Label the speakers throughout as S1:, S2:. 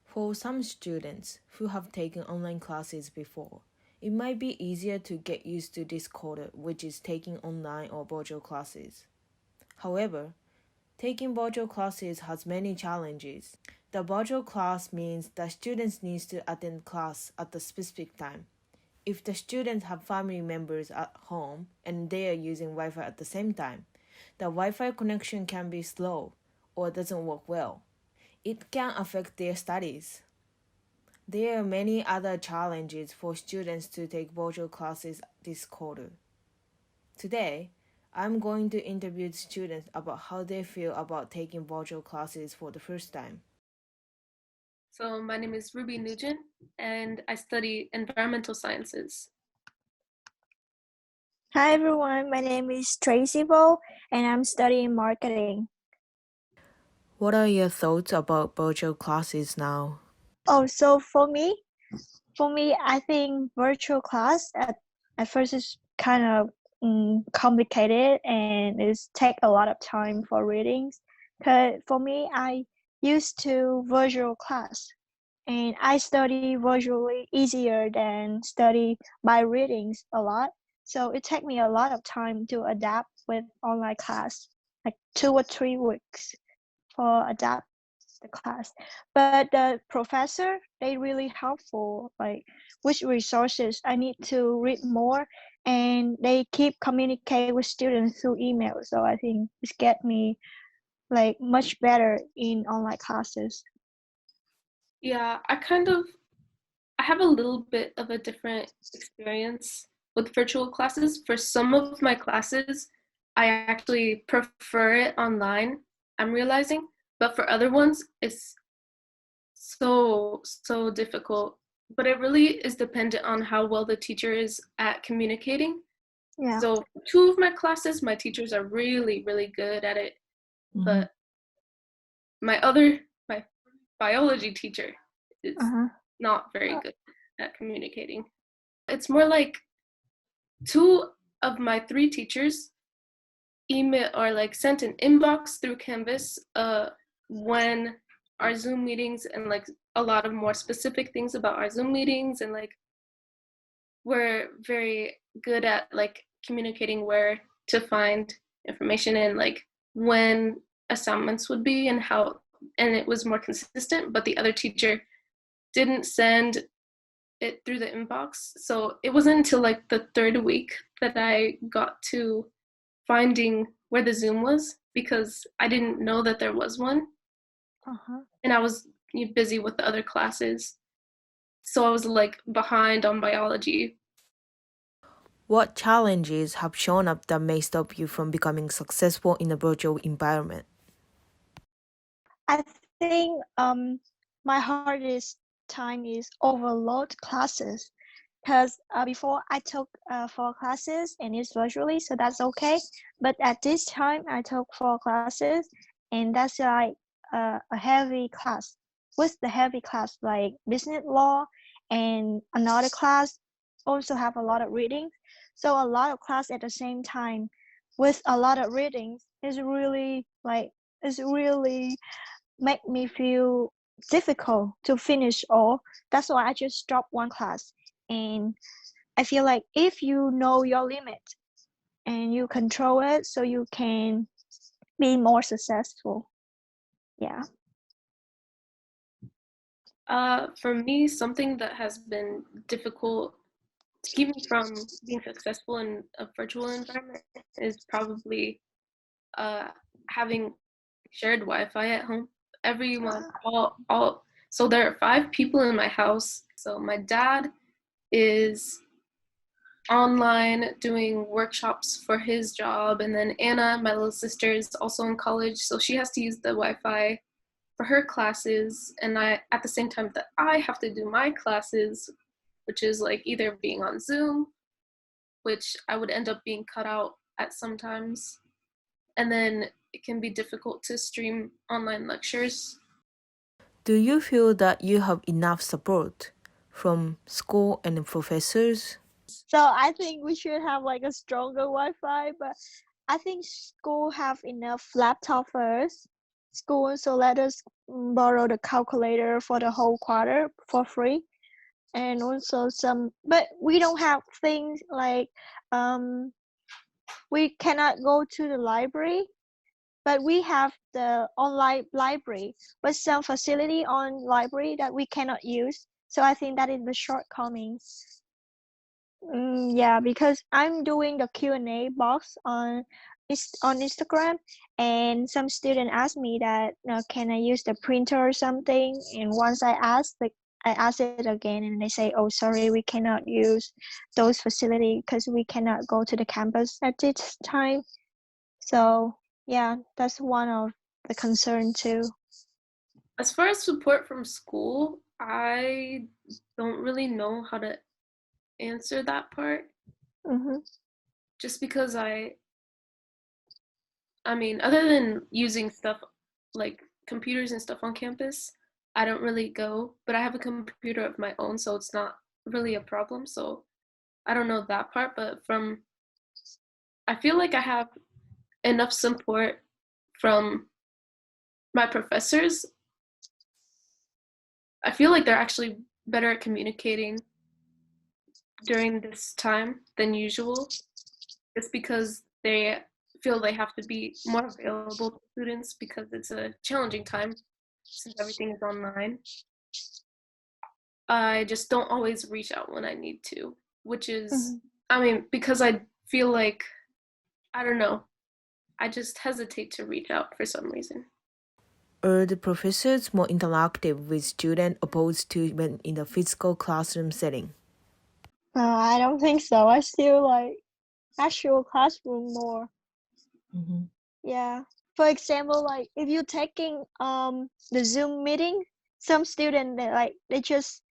S1: For some students who have taken online classes before, it might be easier to get used to this quarter, which is taking online or virtual classes. However, taking virtual classes has many challenges. The virtual class means the students need to attend class at a specific time. If the students have family members at home and they are using Wi-Fi at the same time, the Wi-Fi connection can be slow or doesn't work well. It can affect their studies. There are many other challenges for students to take virtual classes this quarter. Today, I'm going to interview students about how they feel about taking virtual classes for the first time.
S2: So my name is Ruby Nugent, and I study environmental sciences.
S3: Hi everyone, my name is Tracy Bo, and I'm studying marketing.
S1: What are your thoughts about virtual classes now?
S3: So for me, I think virtual class at first is kind of complicated and it take a lot of time for readings. Cause for me, I used to virtual class, and I study virtually easier than study by readings a lot. So it take me a lot of time to adapt with online class, like 2 or 3 weeks for adapt the class. But the professor, they really helpful, like which resources I need to read more, and they keep communicate with students through email. So I think it's get me like much better in online classes.
S2: Yeah, I have a little bit of a different experience with virtual classes. For some of my classes, I actually prefer it online, I'm realizing. But for other ones, it's so difficult. But it really is dependent on how well the teacher is at communicating.
S3: Yeah.
S2: So 2 of my classes, my teachers are really, really good at it. But my biology teacher is not very good at communicating. It's more like 2 of my 3 teachers email or like sent an inbox through Canvas when our Zoom meetings and like a lot of more specific things about our Zoom meetings, and like we're very good at like communicating where to find information and like when assignments would be and how, and it was more consistent. But the other teacher didn't send it through the inbox, so it wasn't until like the 3rd week that I got to finding where the Zoom was, because I didn't know that there was one. And I was busy with the other classes, so I was like behind on biology.
S1: What challenges have shown up that may stop you from becoming successful in a virtual environment?
S3: I think my hardest time is overload classes, because before I took 4 classes and it's virtually, so that's okay. But at this time, I took 4 classes, and that's like a heavy class. With the heavy class, like business law, and another class also have a lot of readings. So a lot of class at the same time with a lot of readings is really make me feel difficult to finish all. That's why I just dropped 1 class. And I feel like if you know your limit and you control it, so you can be more successful. Yeah.
S2: For me, something that has been difficult to keep me from being successful in a virtual environment is probably having shared Wi-Fi at home. Everyone, all. So there are 5 people in my house. So my dad is online doing workshops for his job, and then Anna, my little sister, is also in college, so she has to use the Wi-Fi for her classes, and I, at the same time that I have to do my classes, which is like either being on Zoom, which I would end up being cut out at sometimes, and then it can be difficult to stream online lectures.
S1: Do you feel that you have enough support from school and professors?
S3: So I think we should have like a stronger Wi-Fi, but I think school have enough laptop first, school so let us borrow the calculator for the whole quarter for free, and also but we don't have things like we cannot go to the library, but we have the online library, but some facility on library that we cannot use. So I think that is the shortcomings. Yeah, because I'm doing the Q&A box on Instagram, and some student asked me that can I use the printer or something, and once I asked it again, and they say, oh sorry, we cannot use those facilities because we cannot go to the campus at this time. So yeah, that's one of the concern too.
S2: As far as support from school, I don't really know how to answer that part. Just because I mean, other than using stuff like computers and stuff on campus, I don't really go, but I have a computer of my own, so it's not really a problem. So I don't know that part, but I feel like I have enough support from my professors. I feel like they're actually better at communicating during this time than usual, just because they feel they have to be more available to students because it's a challenging time since everything is online. I just don't always reach out when I need to, which is, I mean, because I feel like, I don't know, I just hesitate to reach out for some reason.
S1: Are the professors more interactive with students opposed to when in the physical classroom setting?
S3: I don't think so. I still like actual classroom more. Yeah. For example, like if you're taking the Zoom meeting, some students they just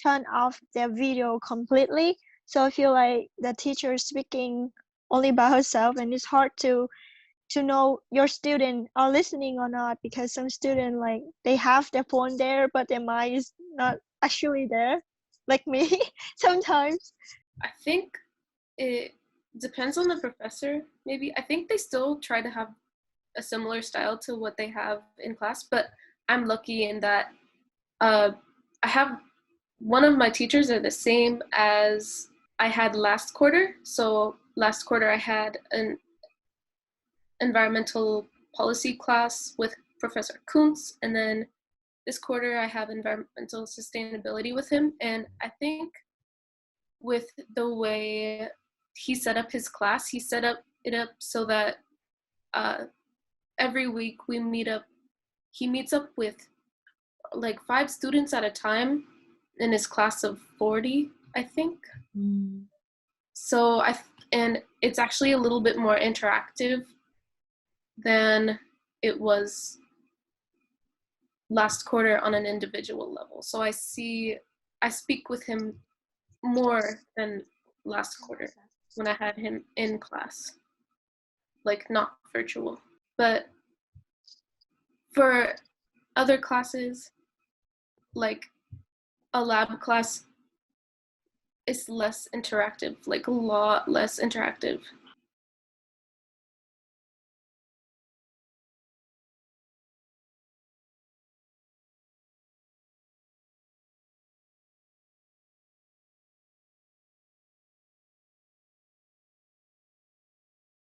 S3: turn off their video completely. So I feel like the teacher is speaking only by herself, and it's hard to know your student are listening or not, because some student like they have their phone there but their mind is not actually there, like me sometimes.
S2: I think it depends on the professor, maybe. I think they still try to have a similar style to what they have in class, but I'm lucky in that I have one of my teachers are the same as I had last quarter. So last quarter I had an environmental policy class with Professor Kuntz, and then this quarter I have environmental sustainability with him. And I think with the way he set up his class, he set it up so that every week he meets up with like 5 students at a time in his class of 40, I think. So and it's actually a little bit more interactive than it was last quarter on an individual level. So I speak with him more than last quarter when I had him in class, like not virtual. But for other classes, like a lab class, is less interactive, like a lot less interactive.